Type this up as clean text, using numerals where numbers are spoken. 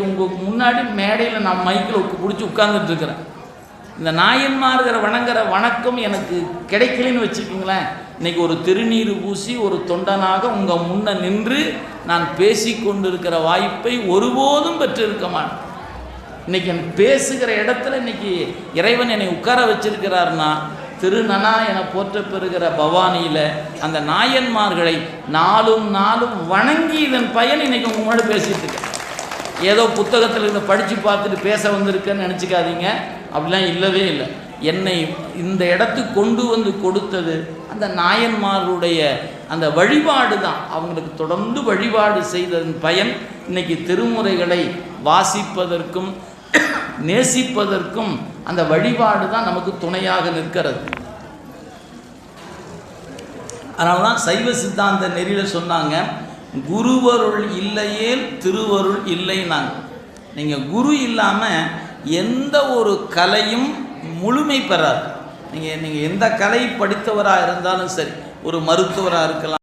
உங்களுக்கு முன்னாடி மேடையில் நான் மைக்கில் பிடிச்சி உட்கார்ந்துட்டு இருக்கிறேன். இந்த நாயன்மார்கிற வணங்குற வணக்கம் எனக்கு கிடைக்கலன்னு வச்சுக்கிங்களேன். இன்னைக்கு ஒரு திருநீர் பூசி ஒரு தொண்டனாக உங்கள் முன்ன நின்று நான் பேசி கொண்டிருக்கிற வாய்ப்பை ஒருபோதும் பெற்றிருக்க மாட்டேன். இன்னைக்கு எனக்கு பேசுகிற இடத்துல இன்னைக்கு இறைவன் என்னை உட்கார வச்சிருக்கிறார்னா திருநனா என போற்ற பெறுகிற பவானியில் அந்த நாயன்மார்களை நாளும் நாளும் வணங்கி இதன் பயன் இன்னைக்கு உங்க முன்னாடி பேசிட்டு இருக்கேன். ஏதோ புத்தகத்தில் இதை படித்து பார்த்துட்டு பேச வந்திருக்கேன்னு நினச்சிக்காதீங்க. அப்படிலாம் இல்லவே இல்லை. என்னை இந்த இடத்துக்கு கொண்டு வந்து கொடுத்தது அந்த நாயன்மாருடைய அந்த வழிபாடு தான். அவங்களுக்கு தொடர்ந்து வழிபாடு செய்ததன் பயன் இன்னைக்கு திருமுறைகளை வாசிப்பதற்கும் நேசிப்பதற்கும் அந்த வழிபாடு தான் நமக்கு துணையாக நிற்கிறது. அதனால தான் சைவ சித்தாந்த நெறியில் சொன்னாங்க, குருவருள் இல்லையே திருவருள் இல்லைன்னாங்க. நீங்கள் குரு இல்லாமல் எந்த ஒரு கலையும் முழுமை பெறாது. நீங்கள் எந்த கலை படித்தவராக இருந்தாலும் சரி, ஒரு மருத்துவராக இருக்கலாம்,